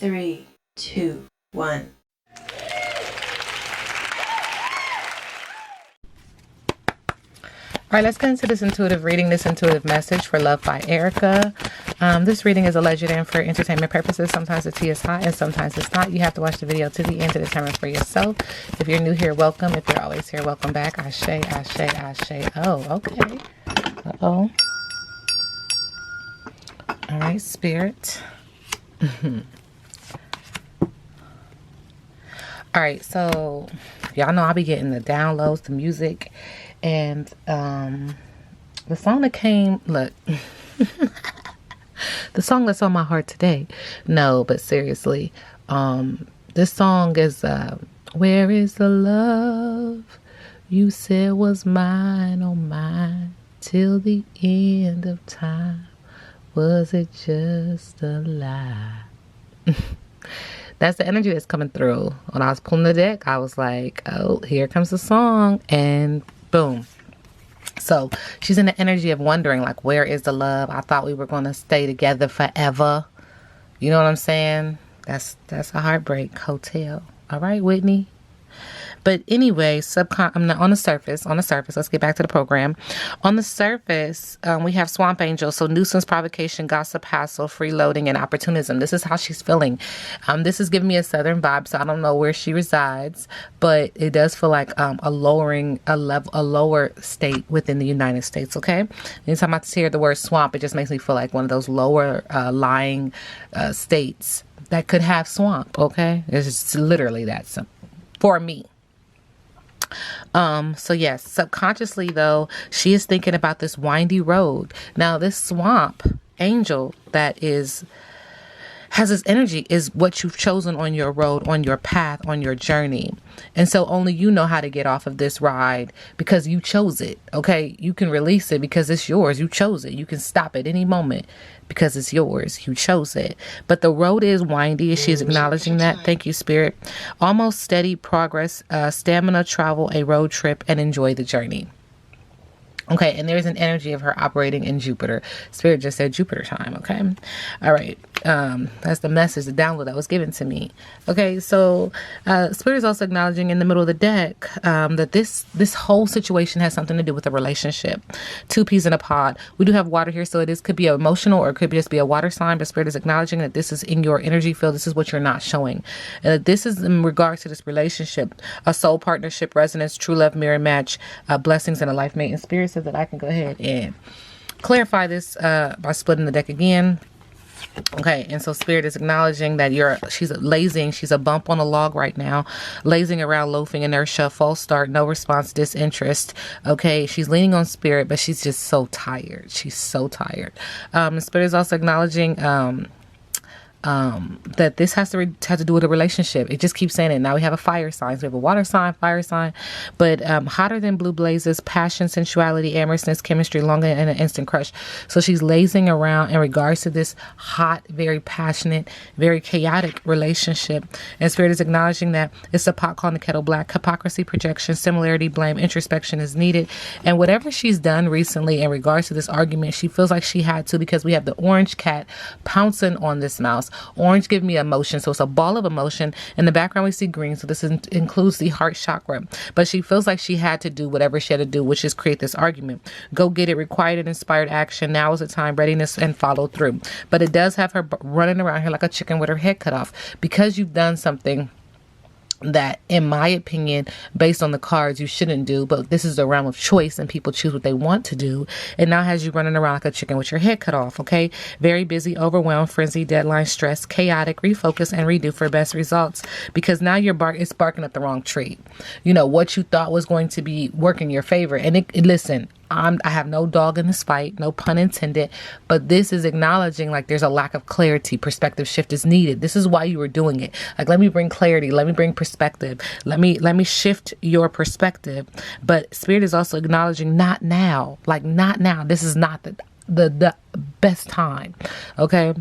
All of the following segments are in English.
3, 2, 1. All right, let's get into this intuitive reading, this intuitive message for Luvd By Erica. This reading is alleged and for entertainment purposes. Sometimes the tea is hot and sometimes it's not. You have to watch the video to the end to determine for yourself. If you're new here, welcome. If you're always here, welcome back. Ashe, ashe, ashe. Oh, okay. Uh-oh. All right, Spirit. All right, so y'all know I'll be getting the downloads, the music, and the song that came, look, the song that's on my heart today. No, but seriously, this song is Where is the love you said was mine, oh mine, till the end of time? Was it just a lie? That's the energy that's coming through. When I was pulling the deck, I was like, oh, here comes the song, and boom. So she's in the energy of wondering, like, where is the love? I thought we were going to stay together forever. You know what I'm saying? That's a heartbreak hotel. All right, Whitney. But anyway, I'm not on the surface. Let's get back to the program. On the surface, we have Swamp Angel. So nuisance, provocation, gossip, hassle, freeloading, and opportunism. This is how she's feeling. This is giving me a southern vibe, so I don't know where she resides, but it does feel like a lower state within the United States. Okay. Anytime I hear the word swamp, it just makes me feel like one of those lower lying states that could have swamp. Okay, it's just literally that simple for me. So yes, subconsciously though, she is thinking about this windy road. Now this swamp angel that has this energy is what you've chosen on your road, on your path, on your journey. And so only you know how to get off of this ride because you chose it. Okay. You can release it because it's yours. You chose it. You can stop at any moment because it's yours. You chose it. But the road is windy. She is acknowledging that. Thank you, Spirit. Almost steady progress, stamina, travel, a road trip, and enjoy the journey. Okay, and there's an energy of her operating in Jupiter. Spirit just said Jupiter time, okay? All right, that's the message, the download that was given to me. Okay, so Spirit is also acknowledging in the middle of the deck that this whole situation has something to do with a relationship. Two peas in a pod. We do have water here, so could be emotional or it could just be a water sign, but Spirit is acknowledging that this is in your energy field. This is what you're not showing. This is in regards to this relationship, a soul partnership, resonance, true love, mirror match, blessings, and a life mate. And Spirit says that I can go ahead and clarify this by splitting the deck again. Okay, and so Spirit is acknowledging that she's lazing, she's a bump on a log right now, lazing around, loafing, inertia, false start, no response, disinterest. Okay, she's leaning on Spirit, but she's just so tired. She's so tired. Spirit is also acknowledging that this has to do with a relationship. It just keeps saying it. Now we have a fire sign. So we have a water sign, fire sign, but hotter than blue blazes, passion, sensuality, amorousness, chemistry, longer and an instant crush. So she's lazing around in regards to this hot, very passionate, very chaotic relationship. And Spirit is acknowledging that it's a pot calling the kettle black. Hypocrisy, projection, similarity, blame, introspection is needed. And whatever she's done recently in regards to this argument, she feels like she had to, because we have the orange cat pouncing on this mouse. Orange give me emotion, so it's a ball of emotion. In the background we see green, so this includes the heart chakra. But she feels like she had to do whatever she had to do, which is create this argument. Go get it, required and inspired action. Now is the time, readiness, and follow through. But it does have her running around here like a chicken with her head cut off, because you've done something that, in my opinion, based on the cards, you shouldn't do. But this is a realm of choice and people choose what they want to do. And now has you running around like a chicken with your head cut off. Okay. Very busy, overwhelmed, frenzy, deadline, stress, chaotic, refocus, and redo for best results, because now it's barking up the wrong tree. You know, what you thought was going to be working your favor. And listen, I have no dog in this fight, no pun intended, but this is acknowledging like there's a lack of clarity. Perspective shift is needed. This is why you were doing it. Like, let me bring clarity. Let me bring perspective. Let me shift your perspective. But Spirit is also acknowledging not now. Like, not now. This is not the best time. Okay.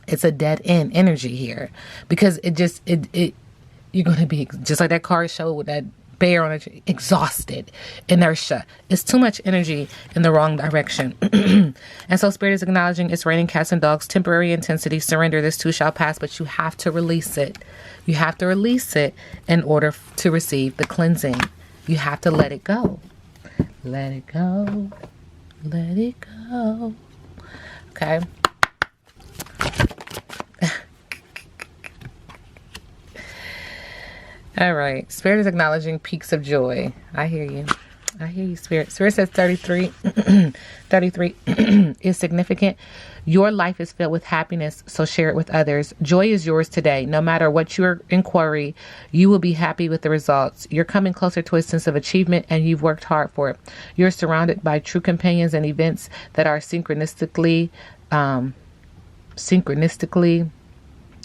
It's a dead end energy here, because you're going to be just like that card showed with that despair on it, exhausted, inertia. It's too much energy in the wrong direction. And so Spirit is acknowledging it's raining cats and dogs, temporary intensity, surrender, this too shall pass, but you have to release it. You have to release it in order to receive the cleansing. You have to let it go. Let it go. Let it go. Okay. All right. Spirit is acknowledging peaks of joy. I hear you. I hear you, Spirit. Spirit says 33. 33 is significant. Your life is filled with happiness, so share it with others. Joy is yours today. No matter what your inquiry, you will be happy with the results. You're coming closer to a sense of achievement, and you've worked hard for it. You're surrounded by true companions and events that are synchronistically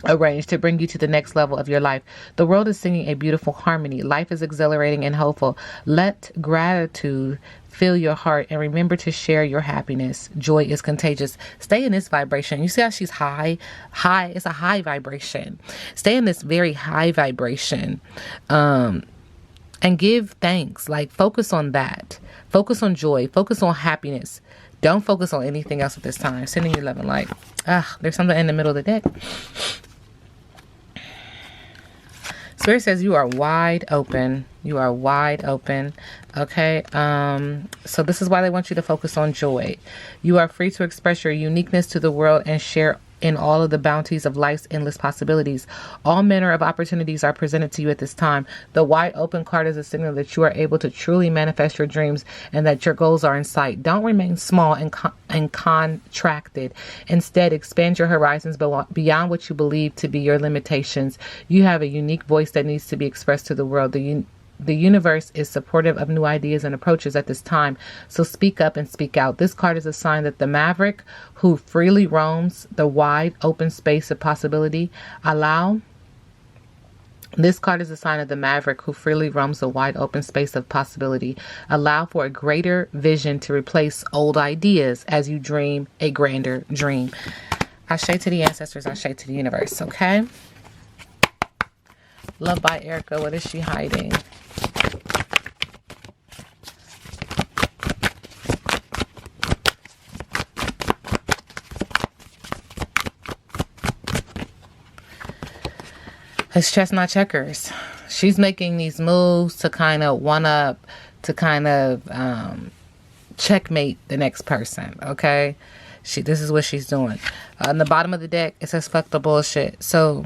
arranged to bring you to the next level of your life. The world is singing a beautiful harmony. Life is exhilarating and hopeful. Let gratitude fill your heart and remember to share your happiness. Joy is contagious. Stay in this vibration. You see how she's high? High. It's a high vibration. Stay in this very high vibration. And give thanks. Like, focus on that. Focus on joy. Focus on happiness. Don't focus on anything else at this time. Sending you love and light. There's something in the middle of the deck. Spirit says you are wide open. You are wide open. Okay. So this is why they want you to focus on joy. You are free to express your uniqueness to the world and share in all of the bounties of life's endless possibilities. All manner of opportunities are presented to you at this time. The wide open card is a signal that you are able to truly manifest your dreams and that your goals are in sight. Don't remain small and contracted. Instead, expand your horizons beyond what you believe to be your limitations. You have a unique voice that needs to be expressed to the world. The universe is supportive of new ideas and approaches at this time, so speak up and speak out. This card is a sign that the maverick who freely roams the wide open space of possibility This card is a sign of the maverick who freely roams the wide open space of possibility. Allow for a greater vision to replace old ideas as you dream a grander dream. Ashe to the ancestors, Ashe to the universe, okay? Luvd by Erica, what is she hiding? It's chestnut checkers. She's making these moves to kind of checkmate the next person, okay? This is what she's doing. On the bottom of the deck, it says fuck the bullshit. So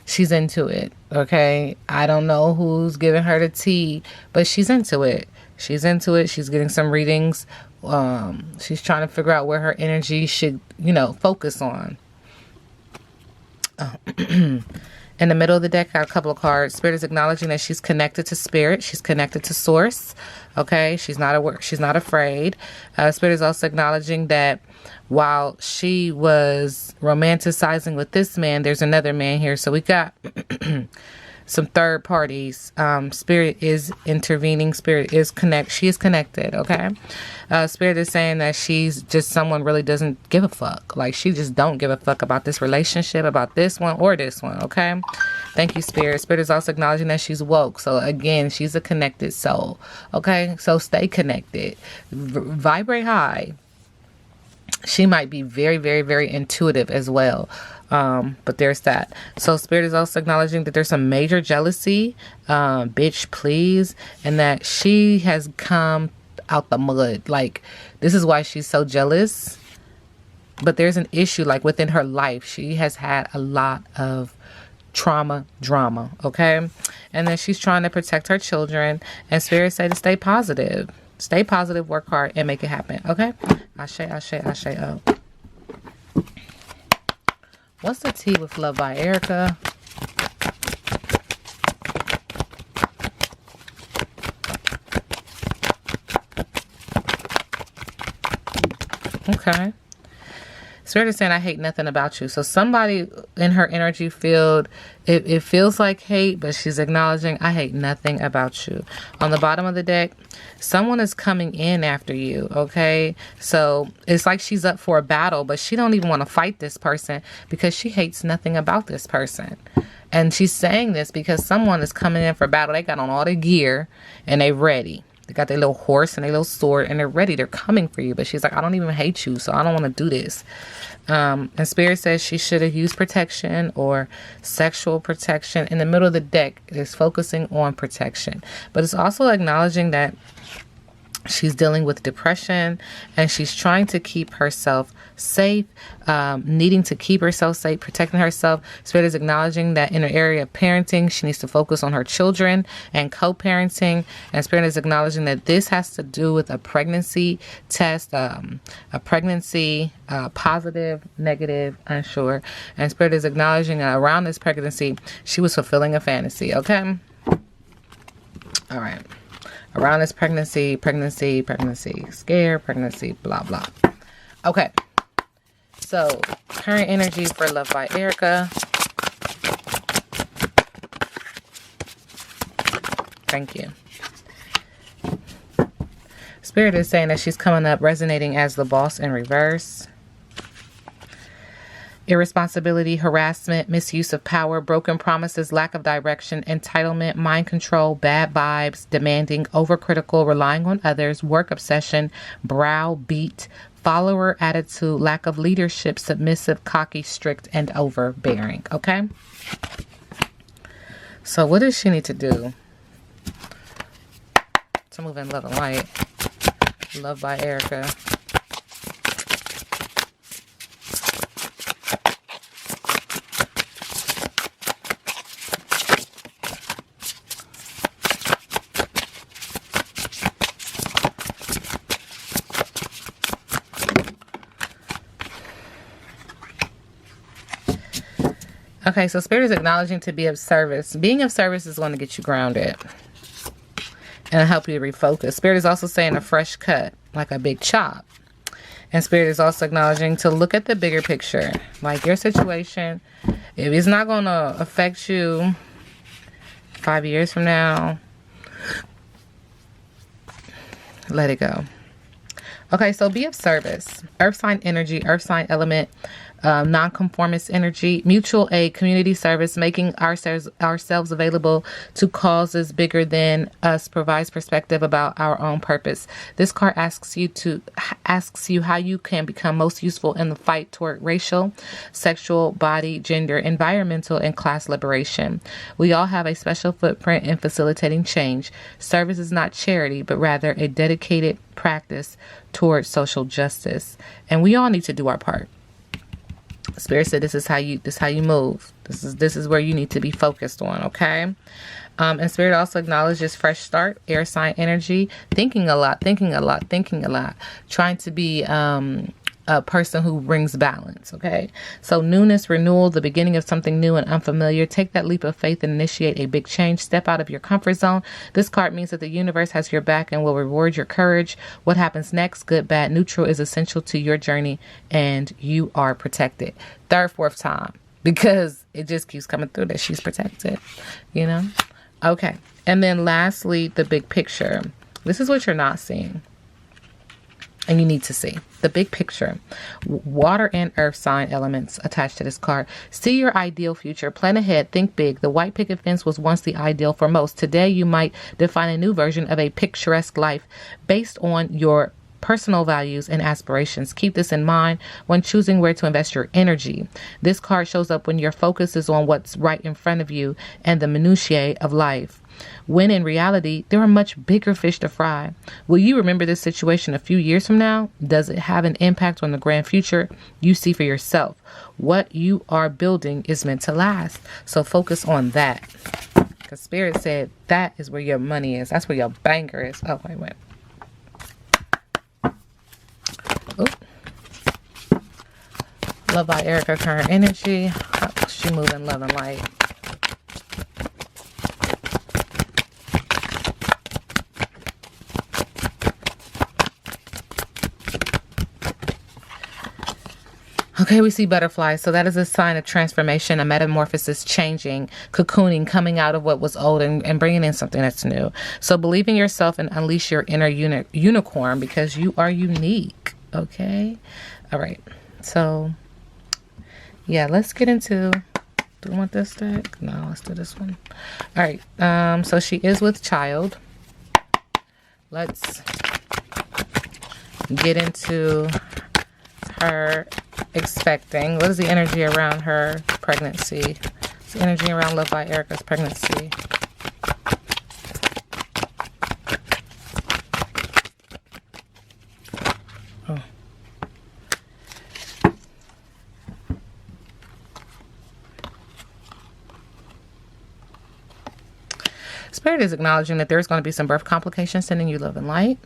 she's into it, okay? I don't know who's giving her the tea, but she's into it. She's into it. She's getting some readings. She's trying to figure out where her energy should, focus on. In the middle of the deck, I got a couple of cards. Spirit is acknowledging that she's connected to spirit. She's connected to source. Okay, she's not afraid. Spirit is also acknowledging that while she was romanticizing with this man, there's another man here. So we got some third parties. Spirit is intervening. Spirit is she is connected. Okay. Spirit is saying that she's just someone really doesn't give a fuck. Like, she just don't give a fuck about this relationship, about this one or this one. Okay. Thank you, Spirit. Spirit is also acknowledging that she's woke. So again, she's a connected soul. Okay. So stay connected. Vibrate high. She might be very, very, very intuitive as well. But there's that. So Spirit is also acknowledging that there's some major jealousy, bitch, please, and that she has come out the mud. Like, this is why she's so jealous. But there's an issue, like, within her life. She has had a lot of drama, okay? And then she's trying to protect her children. And Spirit say to stay positive. Stay positive, work hard, and make it happen, okay? Ashe, ashe, ashe, oh. What's the tea with Luvd by Erica? Okay. Spirit is saying, I hate nothing about you. So somebody in her energy field, it feels like hate, but she's acknowledging, I hate nothing about you. On the bottom of the deck, someone is coming in after you, okay? So it's like she's up for a battle, but she don't even want to fight this person because she hates nothing about this person. And she's saying this because someone is coming in for battle. They got on all the gear and they ready. They got their little horse and their little sword and they're ready. They're coming for you. But she's like, I don't even hate you, so I don't want to do this. And Spirit says she should have used protection or sexual protection. In the middle of the deck, it's focusing on protection. But it's also acknowledging that she's dealing with depression and she's trying to keep herself safe, needing to keep herself safe, protecting herself. Spirit is acknowledging that in her area of parenting, she needs to focus on her children and co-parenting. And Spirit is acknowledging that this has to do with a pregnancy test, a pregnancy, positive, negative, unsure. And Spirit is acknowledging that around this pregnancy, she was fulfilling a fantasy. Okay. All right. Around this pregnancy, scare, pregnancy, blah, blah. Okay. So, current energy for Luvd By Erica. Thank you. Spirit is saying that she's coming up resonating as the boss in reverse. Irresponsibility, harassment, misuse of power, broken promises, lack of direction, entitlement, mind control, bad vibes, demanding, overcritical, relying on others, work obsession, browbeat, follower attitude, lack of leadership, submissive, cocky, strict, and overbearing. Okay? So what does she need to do to move in love and light? Luvd By Erica. Okay, so Spirit is acknowledging to be of service. Being of service is going to get you grounded and help you to refocus. Spirit is also saying a fresh cut, like a big chop. And Spirit is also acknowledging to look at the bigger picture. Like your situation, if it's not going to affect you 5 years from now, let it go. Okay, so be of service. Earth sign energy, earth sign element, non-conformist energy, mutual aid, community service, making ourselves available to causes bigger than us, provides perspective about our own purpose. This card asks you how you can become most useful in the fight toward racial, sexual, body, gender, environmental, and class liberation. We all have a special footprint in facilitating change. Service is not charity, but rather a dedicated practice towards social justice. And we all need to do our part. Spirit said this is how you move. This is where you need to be focused on, okay? And Spirit also acknowledges fresh start, air sign energy, thinking a lot, trying to be a person who brings balance, okay? So newness, renewal, the beginning of something new and unfamiliar. Take that leap of faith and initiate a big change. Step out of your comfort zone. This card means that the universe has your back and will reward your courage. What happens next, good, bad, neutral, is essential to your journey and you are protected. Third, fourth time, because it just keeps coming through that she's protected, you know? Okay. And then lastly, the big picture. This is what you're not seeing. And you need to see the big picture. Water and earth sign elements attached to this card. See your ideal future. Plan ahead. Think big. The white picket fence was once the ideal for most. Today, you might define a new version of a picturesque life based on your personal values and aspirations. Keep this in mind when choosing where to invest your energy. This card shows up when your focus is on what's right in front of you and the minutiae of life, when in reality, there are much bigger fish to fry. Will you remember this situation a few years from now? Does it have an impact on the grand future you see for yourself? What you are building is meant to last. So focus on that. Because Spirit said that is where your money is. That's where your banker is. Oh, wait. Oop. Luvd By Erica, current energy. She moving love and light. Okay, we see butterflies. So that is a sign of transformation, a metamorphosis, changing, cocooning, coming out of what was old and bringing in something that's new. So believe in yourself and unleash your inner unicorn, because you are unique. Okay. All right. So yeah, let's get into, do I want this deck? No, let's do this one. All right. So she is with child. Let's get into her expecting. What is the energy around her pregnancy? What's the energy around Luvd By Erica's pregnancy? Oh. Spirit is acknowledging that there's going to be some birth complications, sending you love and light.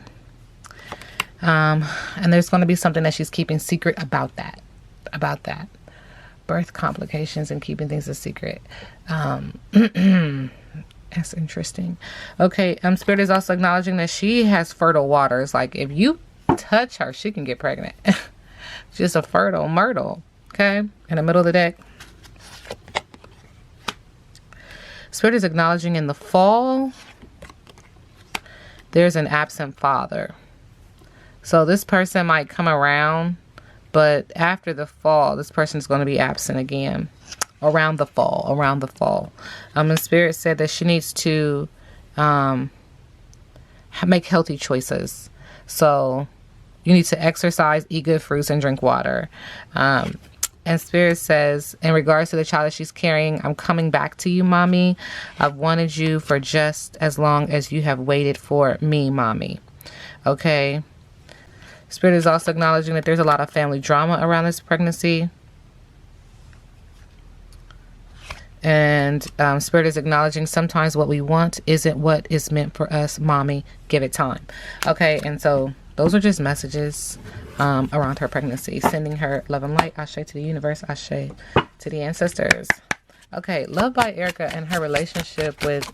And there's going to be something that she's keeping secret about that. Birth complications and keeping things a secret. That's interesting. Okay. Spirit is also acknowledging that she has fertile waters. Like if you touch her, she can get pregnant. Just a fertile myrtle. Okay. In the middle of the deck. Spirit is acknowledging in the fall, there's an absent father. So this person might come around, but after the fall, this person is going to be absent again. Around the fall. And Spirit said that she needs to make healthy choices. So you need to exercise, eat good fruits, and drink water. And Spirit says, in regards to the child that she's carrying, I'm coming back to you, mommy. I've wanted you for just as long as you have waited for me, mommy. Okay. Spirit is also acknowledging that there's a lot of family drama around this pregnancy. And Spirit is acknowledging sometimes what we want isn't what is meant for us, mommy. Give it time. Okay. And so those are just messages around her pregnancy. Sending her love and light. Ashe to the universe. Ashe to the ancestors. Okay. Luvd By Erica and her relationship with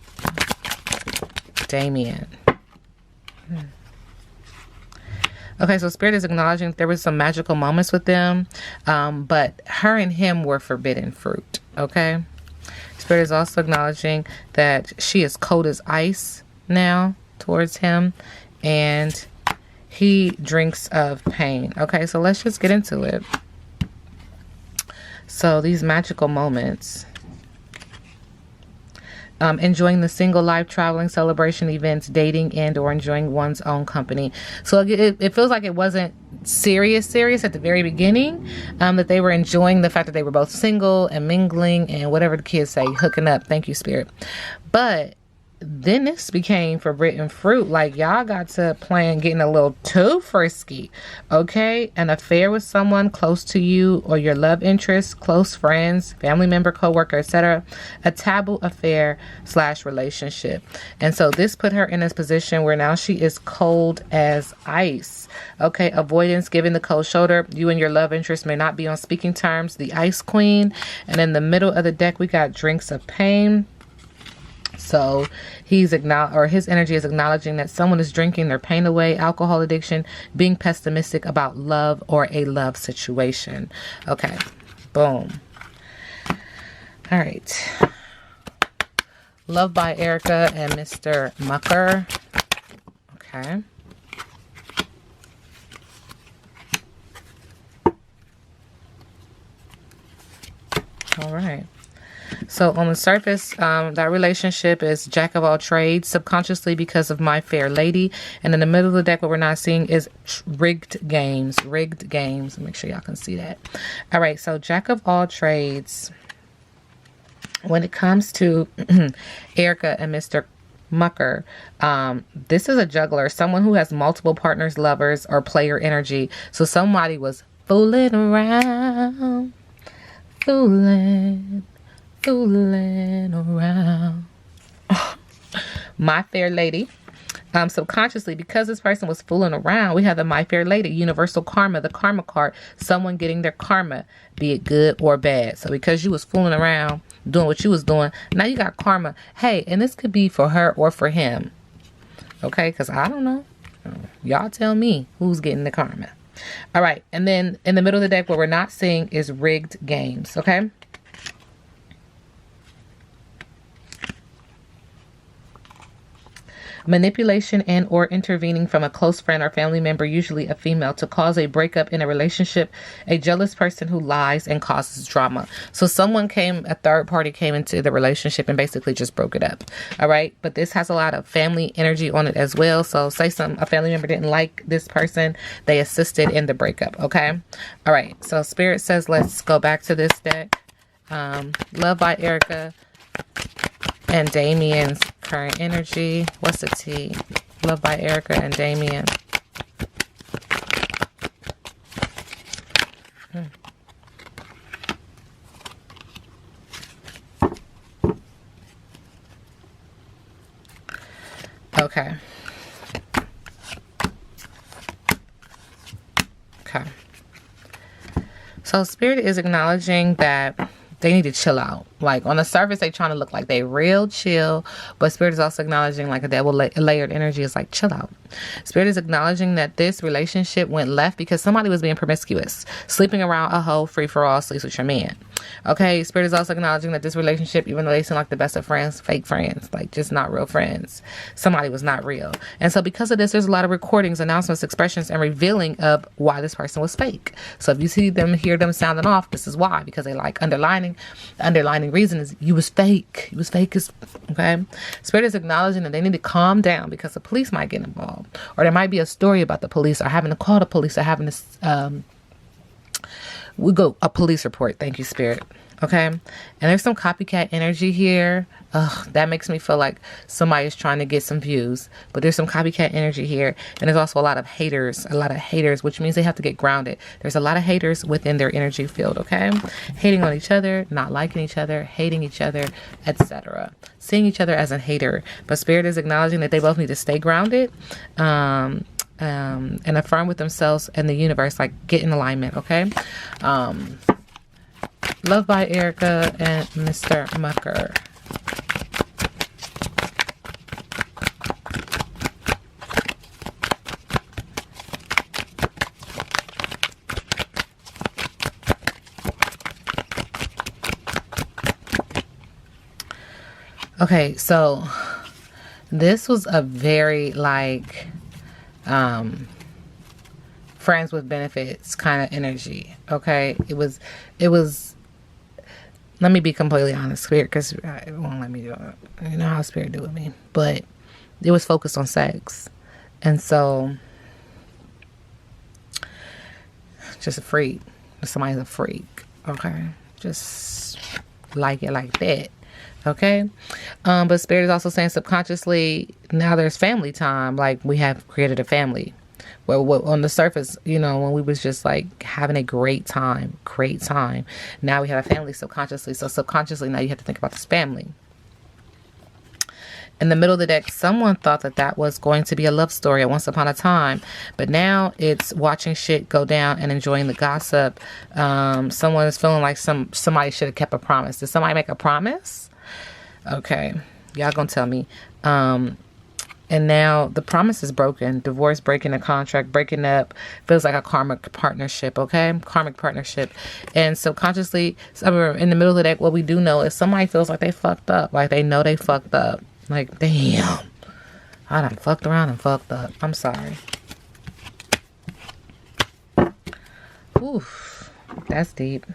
Damien. Okay, so Spirit is acknowledging that there was some magical moments with them, but her and him were forbidden fruit. Okay. Spirit is also acknowledging that she is cold as ice now towards him, and he drinks of pain. Okay, so let's just get into it. So these magical moments. Enjoying the single life, traveling, celebration, events, dating, and or enjoying one's own company. So it feels like it wasn't serious at the very beginning, that they were enjoying the fact that they were both single and mingling and whatever the kids say, hooking up. Thank you, Spirit. But then this became forbidden fruit. Like y'all got to plan getting a little too frisky. Okay. An affair with someone close to you or your love interest, close friends, family member, coworker, etc. A taboo affair / relationship. And so this put her in this position where now she is cold as ice. Okay. Avoidance, giving the cold shoulder. You and your love interest may not be on speaking terms. The ice queen. And in the middle of the deck, we got drinks of pain. So his energy is acknowledging that someone is drinking their pain away, alcohol addiction, being pessimistic about love or a love situation. Okay. Boom. All right. Luvd By Erica and Mr. Mucker. Okay. All right. So on the surface, that relationship is jack of all trades, subconsciously because of My Fair Lady. And in the middle of the deck, what we're not seeing is rigged games. Make sure y'all can see that. All right. So jack of all trades. When it comes to Erica and Mr. Mucker, this is a juggler, someone who has multiple partners, lovers, or player energy. So somebody was fooling around, fooling around. My Fair Lady. Subconsciously, because this person was fooling around, we have the My Fair Lady, universal karma, the karma card, someone getting their karma, be it good or bad. So because you was fooling around, doing what you was doing, now you got karma. Hey, and this could be for her or for him. Okay, because I don't know. Y'all tell me who's getting the karma. All right. And then in the middle of the deck, what we're not seeing is rigged games. Okay. Manipulation and or intervening from a close friend or family member, usually a female, to cause a breakup in a relationship. A jealous person who lies and causes drama. So a third party came into the relationship and basically just broke it up. All right. But this has a lot of family energy on it as well. So say a family member didn't like this person. They assisted in the breakup. Okay. All right. So Spirit says, let's go back to this deck. Luvd By Erica and Damien's current energy. What's the T? Luvd By Erica and Damien. Okay. Okay. So Spirit is acknowledging that they need to chill out. Like on the surface, they trying to look like they real chill, but Spirit is also acknowledging like a double layered energy is like chill out. Spirit is acknowledging that this relationship went left because somebody was being promiscuous, sleeping around a hoe, free for all, sleeps with your man. Okay, Spirit is also acknowledging that this relationship, even though they seem like the best of friends, fake friends, like just not real friends. Somebody was not real. And so because of this, there's a lot of recordings, announcements, expressions, and revealing of why this person was fake. So if you hear them sounding off, this is why, because they like underlining. The underlining reason is you was fake. You was fake as, okay? Spirit is acknowledging that they need to calm down because the police might get involved. Or there might be a story about the police or having to call the police or having to, a police report. Thank you, Spirit. Okay. And there's some copycat energy here. Ugh, that makes me feel like somebody is trying to get some views, but there's some copycat energy here. And there's also a lot of haters, which means they have to get grounded. There's a lot of haters within their energy field. Okay. Hating on each other, not liking each other, hating each other, etc. Seeing each other as a hater. But Spirit is acknowledging that they both need to stay grounded, and affirm with themselves and the universe, like get in alignment. Okay. Luvd By Erica and Mr. Mucker. Okay, so this was a very like friends with benefits kind of energy. Okay, it was let me be completely honest, Spirit, because it won't let me do it. You know how Spirit do with me. But it was focused on sex. And so, just a freak. Somebody's a freak. Okay? Just like it like that. Okay? But Spirit is also saying subconsciously, now there's family time. Like, we have created a family. Well, on the surface, you know, when we was just like having a great time. Now we have a family subconsciously. So subconsciously, now you have to think about this family. In the middle of the deck, someone thought that was going to be a love story at once upon a time. But now it's watching shit go down and enjoying the gossip. Someone is feeling like somebody should have kept a promise. Did somebody make a promise? Okay. Y'all gonna tell me. And now the promise is broken. Divorce, breaking a contract, breaking up. Feels like a karmic partnership, okay? Karmic partnership. And subconsciously, in the middle of the deck, what we do know is somebody feels like they fucked up. Like they know they fucked up. Like, damn. I done fucked around and fucked up. I'm sorry. Oof. That's deep.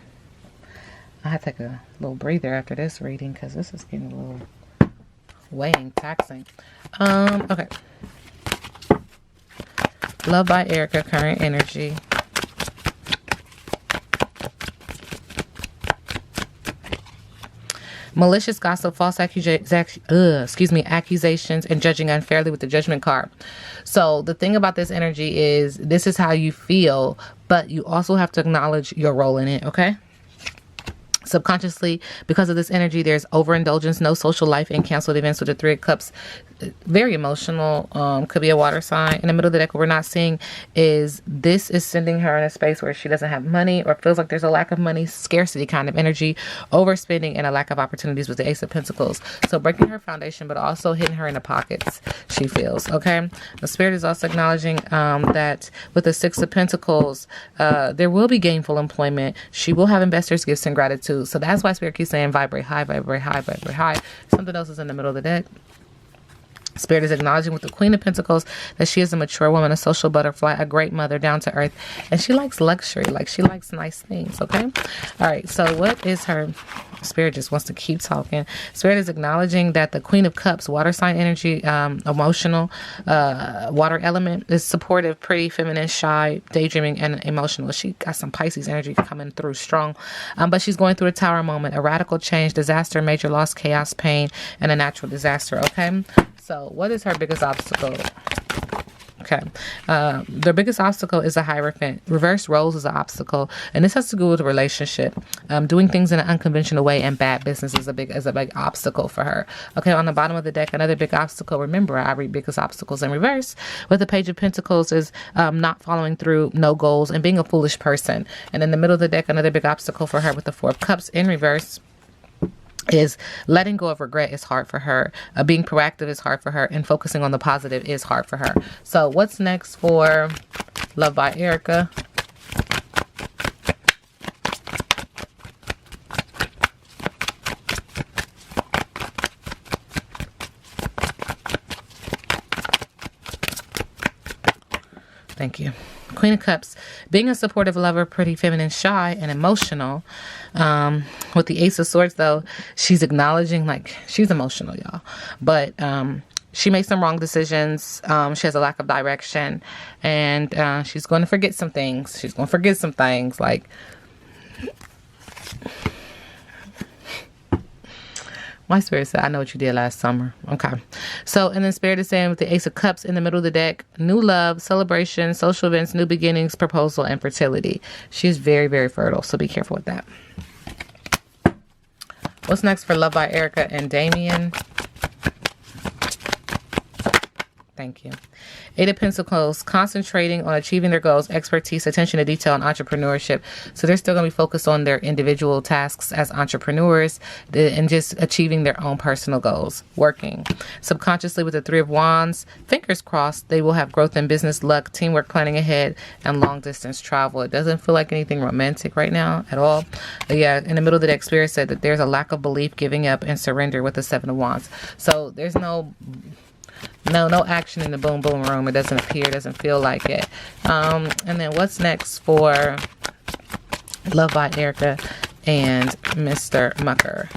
I had to take a little breather after this reading because this is getting a little weighing, taxing. Okay. Luvd By Erica, current energy. Malicious gossip, false accusations, and judging unfairly with the Judgment card. So the thing about this energy is this is how you feel, but you also have to acknowledge your role in it, okay? Subconsciously, because of this energy, there's overindulgence, no social life, and canceled events with the Three of Cups. very emotional. Could be a water sign. In the middle of the deck, what we're not seeing is this is sending her in a space where she doesn't have money or feels like there's a lack of money, scarcity kind of energy, overspending, and a lack of opportunities with the Ace of Pentacles. So breaking her foundation, but also hitting her in the pockets, she feels. Okay. The Spirit is also acknowledging that with the Six of Pentacles, there will be gainful employment. She will have investors' gifts and gratitude. So that's why Spirit keeps saying vibrate high, vibrate high, vibrate high. Something else is in the middle of the deck. Spirit is acknowledging with the Queen of Pentacles that she is a mature woman, a social butterfly, a great mother, down to earth, and she likes luxury, like she likes nice things. Okay. All right. So what is her? Spirit just wants to keep talking. Spirit is acknowledging that the Queen of Cups, water sign energy, emotional, water element, is supportive, pretty, feminine, shy, daydreaming, and emotional. She got some Pisces energy coming through strong, but she's going through a tower moment, a radical change, disaster, major loss, chaos, pain, and a natural disaster. Okay. So what is her biggest obstacle? Okay. Their biggest obstacle is a Hierophant. Reverse roles is an obstacle. And this has to do with a relationship. Doing things in an unconventional way and bad business is a big obstacle for her. Okay. On the bottom of the deck, another big obstacle. Remember, I read biggest obstacles in reverse. With the Page of Pentacles is not following through, no goals, and being a foolish person. And in the middle of the deck, another big obstacle for her with the Four of Cups in reverse is letting go of regret is hard for her. Being proactive is hard for her. And focusing on the positive is hard for her. So what's next for Luvd by Erica? Thank you. Queen of Cups, being a supportive lover, pretty, feminine, shy, and emotional. With the Ace of Swords, though, she's acknowledging, like, she's emotional, y'all. But she makes some wrong decisions. She has a lack of direction. And she's going to forget some things. She's going to forget some things, like... My Spirit said, I know what you did last summer. Okay. So, and then Spirit is saying with the Ace of Cups in the middle of the deck, new love, celebration, social events, new beginnings, proposal, and fertility. She's very, very fertile. So be careful with that. What's next for Luvd by Erica and Damien? Thank you. Eight of Pentacles, concentrating on achieving their goals, expertise, attention to detail, and entrepreneurship. So they're still going to be focused on their individual tasks as entrepreneurs and just achieving their own personal goals, working. Subconsciously with the Three of Wands, fingers crossed, they will have growth in business, luck, teamwork, planning ahead, and long distance travel. It doesn't feel like anything romantic right now at all. But yeah, in the middle of the deck, Spirit said that there's a lack of belief, giving up, and surrender with the Seven of Wands. So there's no action in the boom boom room. It doesn't appear, doesn't feel like it. And then what's next for Luvd by Erica and Mr. Mucker?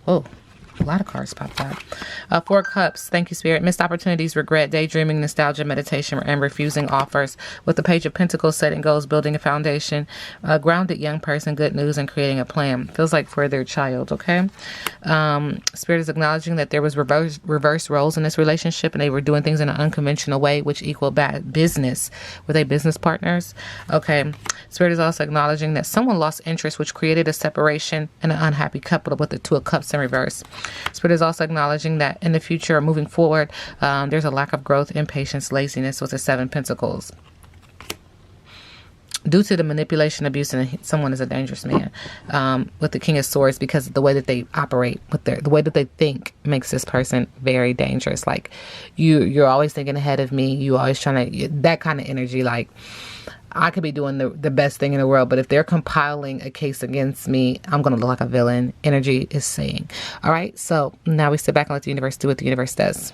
Oh, a lot of cards popped out. Four Cups. Thank you, Spirit. Missed opportunities, regret, daydreaming, nostalgia, meditation, and refusing offers. With the Page of Pentacles, setting goals, building a foundation, a grounded young person, good news, and creating a plan. Feels like for their child, okay? Spirit is acknowledging that there was reverse roles in this relationship, and they were doing things in an unconventional way, which equal bad business with their business partners. Okay. Spirit is also acknowledging that someone lost interest, which created a separation and an unhappy couple with the Two of Cups in reverse. Spirit is also acknowledging that in the future, moving forward, there's a lack of growth, impatience, laziness with the Seven Pentacles. Due to the manipulation, abuse, and someone is a dangerous man with the King of Swords, because of the way that they operate, with the way that they think makes this person very dangerous. Like you're always thinking ahead of me. You always trying to, that kind of energy. Like I could be doing the best thing in the world, but if they're compiling a case against me, I'm going to look like a villain. Energy is saying. All right. So now we sit back and let the universe do what the universe does.